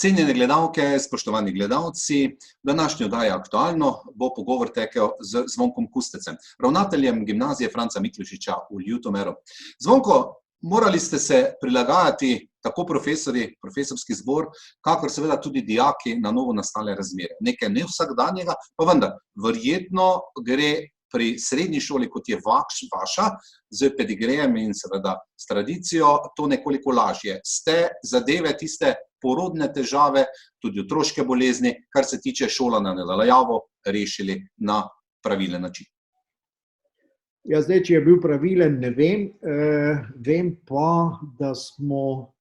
Cenjene gledalke, spoštovani gledalci, današnjo oddajo Aktualno bo pogovor tekel z Zvonkom Kustecem, ravnateljem gimnazije Franca Miklošiča v Ljutomeru. Zvonko, morali ste se prilagajati tako profesorji, profesorski zbor, kakor seveda tudi dijaki na novo nastale razmere. Nekaj ne vsakdanjega, pa vendar, verjetno gre pri srednji šoli, kot je vaša, z pedigrejem in seveda s tradicijo, to nekoliko lažje. Ste zadeve tiste porodne težave, tudi otroške bolezni, kar se tiče šolanja na daljavo, rešili na pravilen način? Ja, zdaj, če je bil pravilen, ne vem. Vem pa, da smo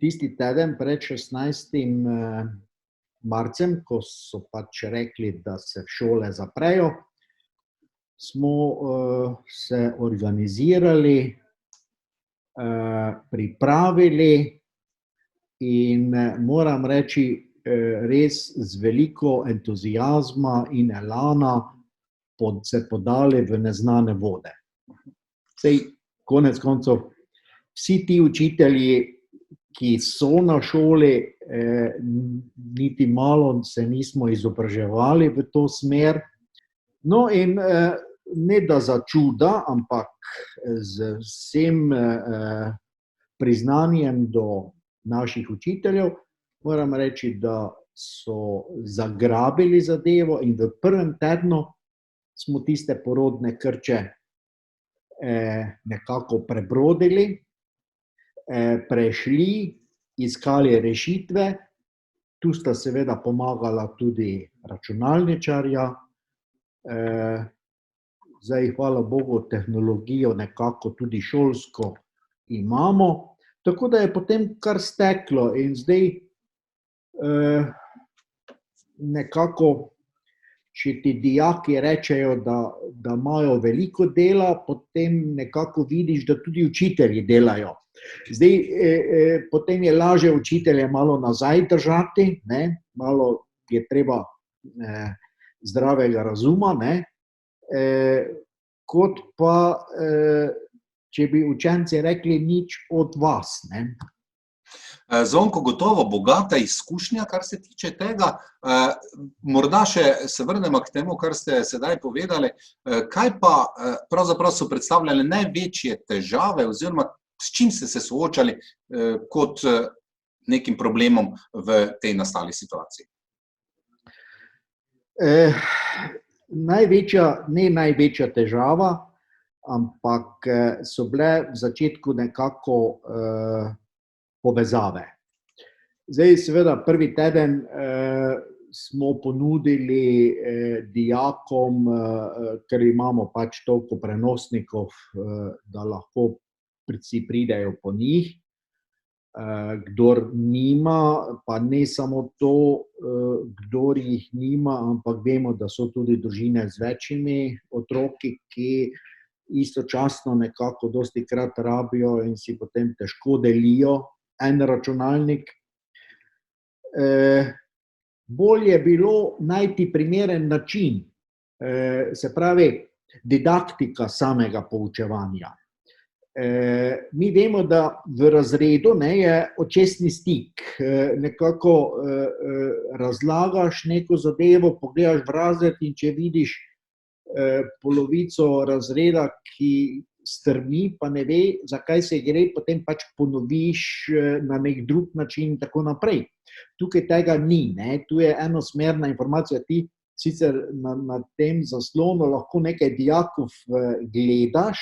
tisti teden pred 16. marcem, ko so pač rekli, da se šole zaprejo, smo se organizirali, pripravili in moram reči, res z veliko entuziazma in elana se podali v neznane vode. Sej, konec koncev, vsi ti učitelji, ki so na šoli, niti malo se nismo izobraževali v to smer. No in ne da za čuda, ampak z vsem priznanjem do naših učiteljev, moram reči, da so zagrabili zadevo in v prvem tednu smo tiste porodne krče nekako prebrodili, prešli, iskali rešitve. Tu sta seveda pomagala tudi računalničarja. Zdaj, hvala Bogu, tehnologijo nekako tudi šolsko imamo, tako da je potem kar steklo in zdaj nekako, če ti dijaki rečejo, da imajo veliko dela, potem nekako vidiš, da tudi učitelji delajo. Zdaj, potem je lažje učitelje malo nazaj držati, malo je treba zdravega razuma, kot pa, če bi učenci rekli, nič od vas. Zvonko, gotovo bogata izkušnja, kar se tiče tega. Morda še se vrnemo k temu, kar ste sedaj povedali. Kaj pa pravzaprav so predstavljale največje težave oziroma s čim ste se soočali kot nekim problemom v tej nastali situaciji? Največja težava, ampak so bile v začetku nekako povezave. Zdaj, seveda, prvi teden smo ponudili dijakom, ker imamo pač toliko prenosnikov, da lahko si pridejo po njih. Kdor nima, pa ne samo to, kdor jih nima, ampak vemo, da so tudi družine z večjimi otroki, ki istočasno nekako dostikrat rabijo in si potem težko delijo en računalnik. Bolje je bilo najti primeren način, se pravi, didaktika samega poučevanja. Mi vemo, da v razredu je očesni stik. Nekako razlagaš neko zadevo, pogledaš v razred in če vidiš polovico razreda, ki strmi, pa ne ve, zakaj se gre, potem pač ponoviš na nek drug način in tako naprej. Tukaj tega ni, tu je enosmerna informacija. Ti sicer na tem zaslonu lahko nekaj dijakov gledaš,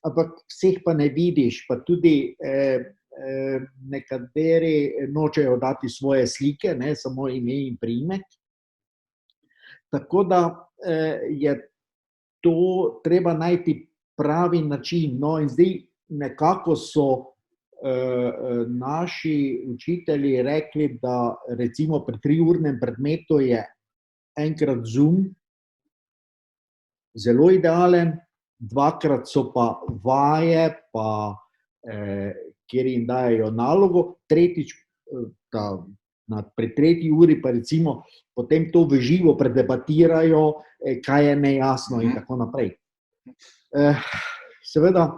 ampak vseh pa ne vidiš, pa tudi nekateri nočejo dati svoje slike, samo ime in priimek. Tako da je to treba najti pravi način. No, in zdaj nekako so naši učitelji rekli, da recimo pri 3-urnem predmetu je enkrat Zoom zelo idealen, dvakrat so pa vaje, pa kjer jim dajejo nalogo, tretjič, pri 3. uri pa recimo potem to v živo predebatirajo, kaj je nejasno in tako naprej. Seveda,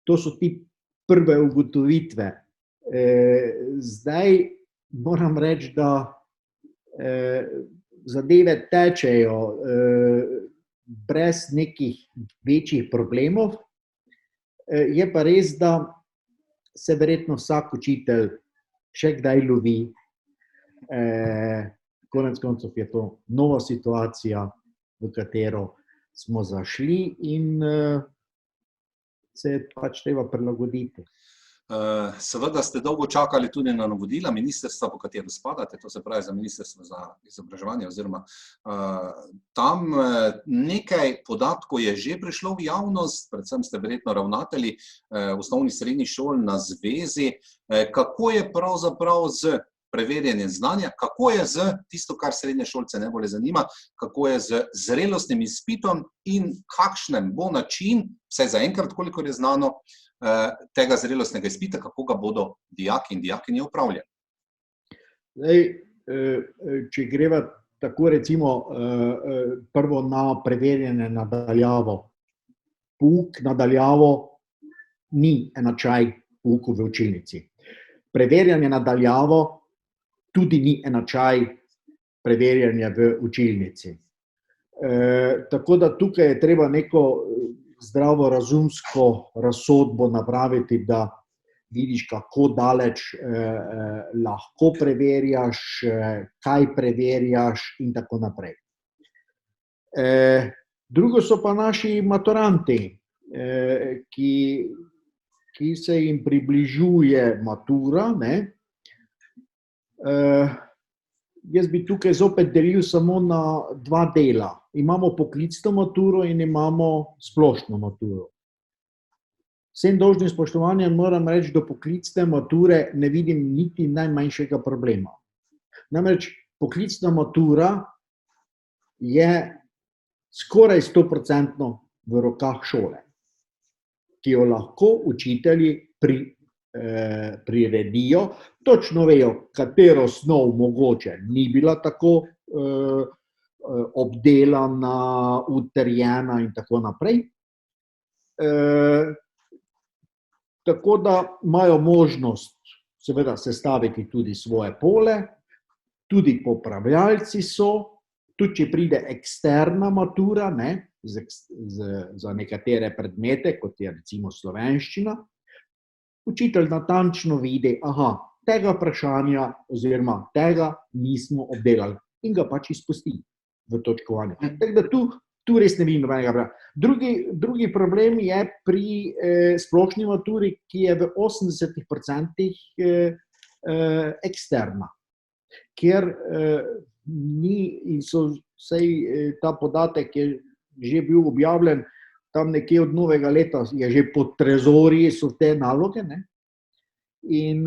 to so ti prve ugotovitve. Zdaj moram reči, da zadeve tečejo brez nekih večjih problemov. Je pa res, da se verjetno vsak učitelj še kdaj lovi. Konec koncev je to nova situacija, v katero smo zašli in se je pač treba prilagoditi. Seveda ste dolgo čakali tudi na navodila ministrstva, po katero spadate, to se pravi za Ministrstvo za izobraževanje, oziroma tam nekaj podatkov je že prišlo v javnost, predvsem ste verjetno ravnatelji osnovnih srednjih šol na zvezi. Kako je pravzaprav z preverjanjem znanja, kako je z tisto, kar srednje šolce najbolj zanima, kako je z zrelostnim izpitom in kakšen bo način, vsaj zaenkrat, kolikor je znano, tega zrelostnega izpita, kako ga bodo dijaki in dijakinje upravljali? Zdaj, če greva tako recimo prvo na preverjanje nadaljavo. Pouk nadaljavo ni enačaj pouku v učilnici. Preverjanje nadaljavo tudi ni enačaj preverjanja v učilnici. Tako da tukaj je treba neko zdravorazumsko razsodbo napraviti, da vidiš, kako daleč lahko preverjaš, kaj preverjaš in tako naprej. Drugo so pa naši maturanti, ki se jim približuje matura, ne. Jaz bi tukaj zopet delil samo na dva dela. Imamo poklicno maturo in imamo splošno maturo. Vsem dolžnim spoštovanjem moram reči, da poklicne mature ne vidim niti najmanjšega problema. Namreč poklicna matura je skoraj 100% v rokah šole, ki jo lahko učitelji priredijo, točno vejo, katero snov mogoče ni bila tako obdelana, utrjena in tako naprej. Tako da imajo možnost seveda sestaviti tudi svoje pole, tudi popravljalci so, tudi če pride eksterna matura, ne, za nekatere predmete, kot je recimo slovenščina, učitelj natančno vidi, tega vprašanja oziroma tega nismo obdelali in ga pač izpusti v točkovanju. Tako da tu res ne vidim nobenega problema. Drugi problem je pri splošni maturi, ki je v 80% eksterna, kjer ni in so vsej ta podatek je že bil objavljen, tam nekje od novega leta je že pod trezorji so te naloge, ne. In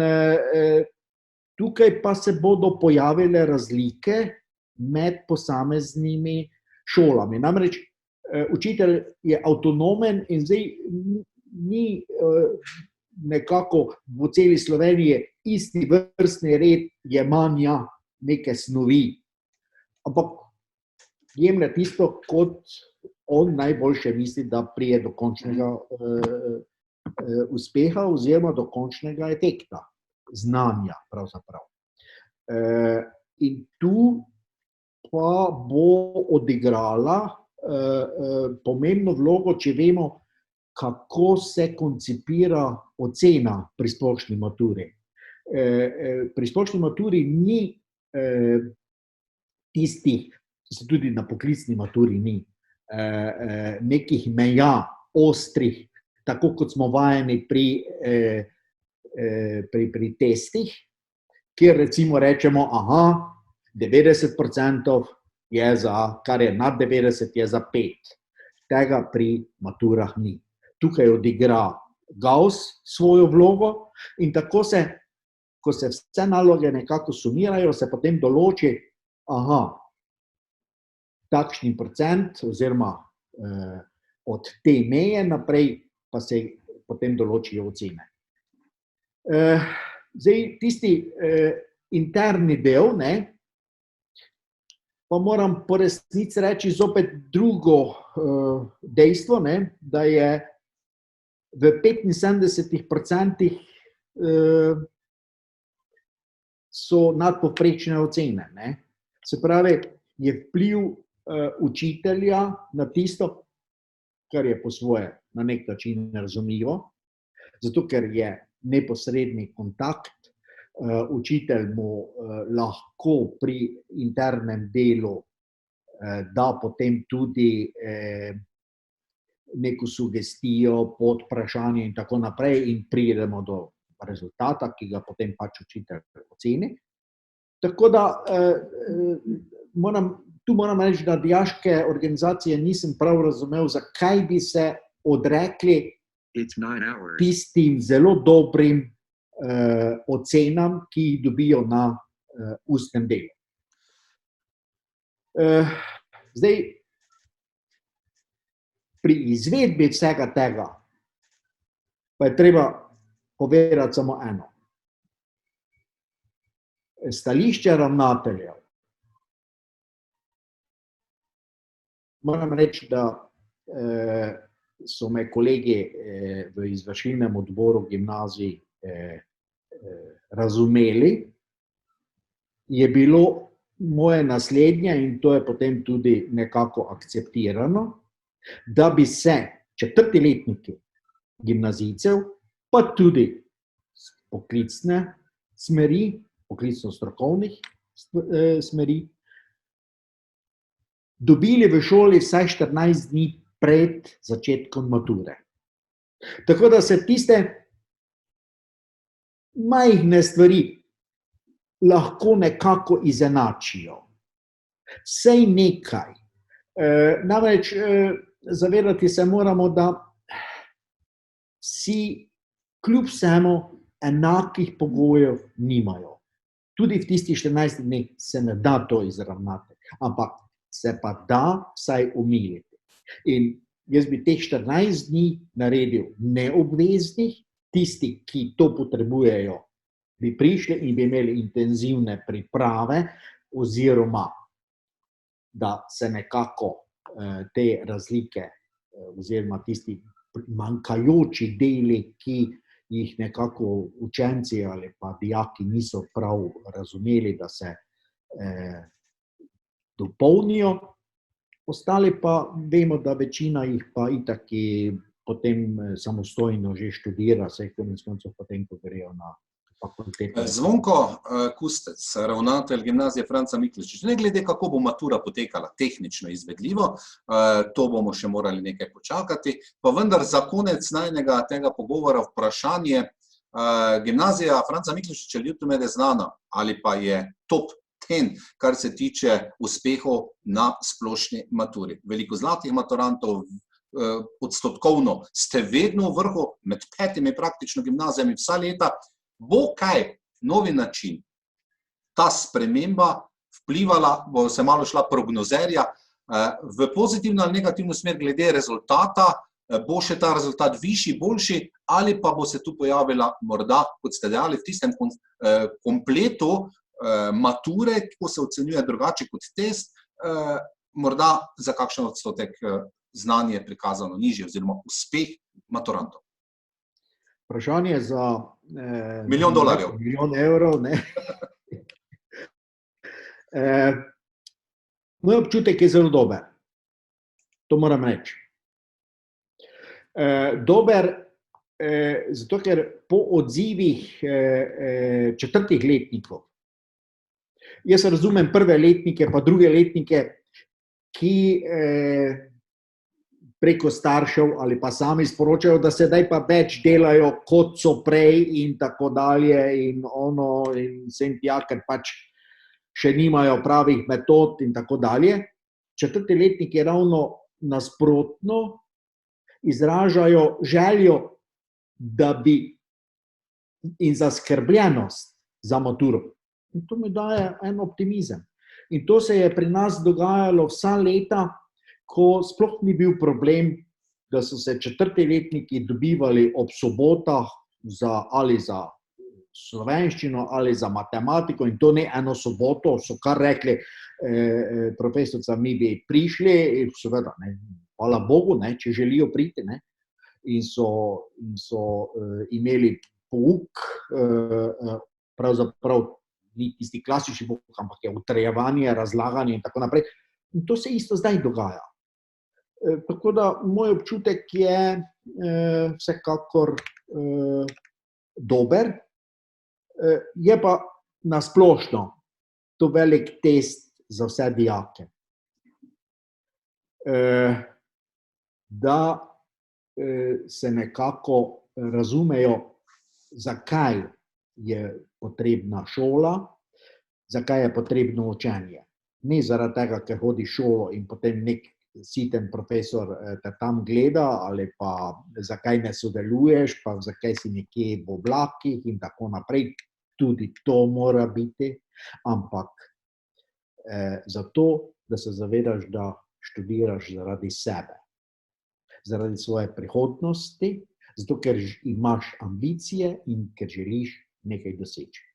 tukaj pa se bodo pojavile razlike med posameznimi šolami. Namreč učitelj je avtonomen in zdaj ni nekako v celi Sloveniji isti vrstni red jemanja neke snovi, ampak jemlje tisto, kot on najboljše misli, da prije do končnega uspeha oziroma do končnega efekta, znanja pravzaprav. In tu pa bo odigrala pomembno vlogo, če vemo, kako se koncipira ocena pri splošni maturi. Pri splošni maturi ni tistih, tudi na poklicni maturi ni, nekih meja ostrih, tako kot smo vajeni pri testih, kjer recimo rečemo, 90% je za, kar je nad 90, je za 5. Tega pri maturah ni. Tukaj odigra Gauss svojo vlogo in tako se, ko se vse naloge nekako sumirajo, se potem določi, takšni procent oziroma od te meje naprej pa se potem določijo ocene. Zdaj, tisti interni del, ne, pa moram po resnici reči zopet drugo dejstvo, ne, da je v 75% so nadpovprečne ocene. Ne? Se pravi, je vpliv učitelja na tisto, kar je po svoje na nek način razumljivo, zato ker je neposredni kontakt. Učitelj mu lahko pri internem delu da potem tudi neko sugestijo, podvprašanje in tako naprej in pridemo do rezultata, ki ga potem pač učitelj oceni. Tako da moram reči, da dijaške organizacije nisem prav razumel, zakaj bi se odrekli tistim zelo dobrim ocenam, ki jih dobijo na ustnem delu. Zdaj, pri izvedbi vsega tega pa je treba povedati samo eno. Stališče ravnateljev. Moram reči, da so me kolegi v izvršilnem odboru gimnazij razumeli, je bilo moje naslednje, in to je potem tudi nekako akceptirano, da bi se četrtiletniki gimnazijcev, pa tudi poklicne smeri, poklicno-strokovnih smeri, dobili v šoli vsaj 14 dni pred začetkom mature. Tako da se tiste majhne stvari lahko nekako izenačijo. Vsej nekaj. Namreč zavedati se moramo, da vsi kljub vsemu enakih pogojev nimajo. Tudi v tistih 14 dneh se ne da to izravnati, ampak se pa da vsaj omiliti. In jaz bi teh 14 dni naredil neobveznih, tisti, ki to potrebujejo, bi prišli in bi imeli intenzivne priprave, oziroma da se nekako te razlike, oziroma tisti manjkajoči deli, ki jih nekako učenci ali pa dijaki niso prav razumeli, da se dopolnijo. Ostali pa vemo, da večina jih pa itak potem samostojno že študira, saj konec koncev potem, ko grejo na fakulteto. Zvonko Kustec, ravnatelj gimnazije Franca Miklošiča, ne glede kako bo matura potekala, tehnično izvedljivo, to bomo še morali nekaj počakati, pa vendar za konec najnega tega pogovora vprašanje, gimnazija Franca Miklošiča Ljutomer je znana, ali pa je top 10, kar se tiče uspehov na splošni maturi. Veliko zlatih maturantov, odstotkovno ste vedno v vrhu, med 5 praktično gimnazijami vsa leta. Bo kaj, novi način, ta sprememba vplivala, bo se malo šla prognozerja, v pozitivno ali negativno smer glede rezultata, bo še ta rezultat višji, boljši, ali pa bo se tu pojavila morda, kot ste dejali, v tistem kompletu mature, ko se ocenjuje drugače kot test, morda za kakšen odstotek znanje prikazano nižje oziroma uspeh maturantov. Vprašanje za $1 milijon. $1 milijon, ne. Moj občutek je zelo dober. To moram reči. Dober, zato ker po odzivih četrtih letnikov, jaz razumem prve letnike, pa druge letnike, ki preko staršev ali pa sami sporočajo, da sedaj pa več delajo, kot so prej in tako dalje in sem tja, ker pač še nimajo pravih metod in tako dalje. Četrti letniki ravno nasprotno izražajo željo, da bi in zaskrbljenost za maturo. In to mi daje en optimizem. In to se je pri nas dogajalo vsa leta, ko sploh ni bil problem, da so se četrti letniki dobivali ob sobotah ali za slovenščino ali za matematiko, in to ne eno soboto, so kar rekli, profesorica, mi bi prišli, seveda, ne, hvala Bogu, ne, če želijo priti, ne, in so imeli pouk, pravzaprav ni tisti klasični pouk, ampak je utrjevanje, razlaganje in tako naprej. In to se isto zdaj dogaja. Tako da moj občutek je vsekakor dober, je pa nasplošno to velik test za vse dijake. Da se nekako razumejo, zakaj je potrebna šola, zakaj je potrebno učenje. Ne zaradi tega, ker hodi šolo in potem nek siten profesor te tam gleda, ali pa zakaj ne sodeluješ, pa zakaj si nekje v oblakih in tako naprej. Tudi to mora biti, ampak zato, da se zavedaš, da študiraš zaradi sebe, zaradi svoje prihodnosti, zato ker imaš ambicije in ker želiš nekaj doseči.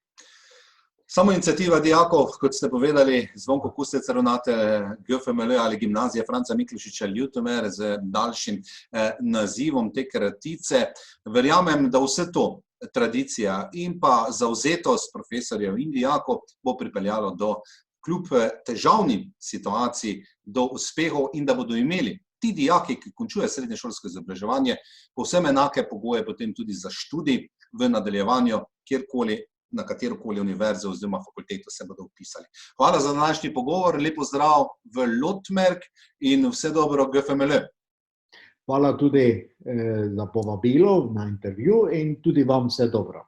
Samoiniciativa dijakov, kot ste povedali, Zvonko Kustec, ravnatelj GFML ali Gimnazije Franca Miklošiča Ljutomer z daljšim nazivom te kratice. Verjamem, da vse to, tradicija in pa zavzetost profesorjev in dijakov bo pripeljalo kljub težavnim situaciji do uspehov in da bodo imeli ti dijaki, ki končujejo srednješolsko izobraževanje, povsem enake pogoje potem tudi za študij v nadaljevanju, kjerkoli, na katerokoli univerzo oziroma fakulteto se bodo vpisali. Hvala za današnji pogovor, lep pozdrav v Lotmerk in vse dobro GFML. Hvala tudi za povabilo na intervju in tudi vam vse dobro.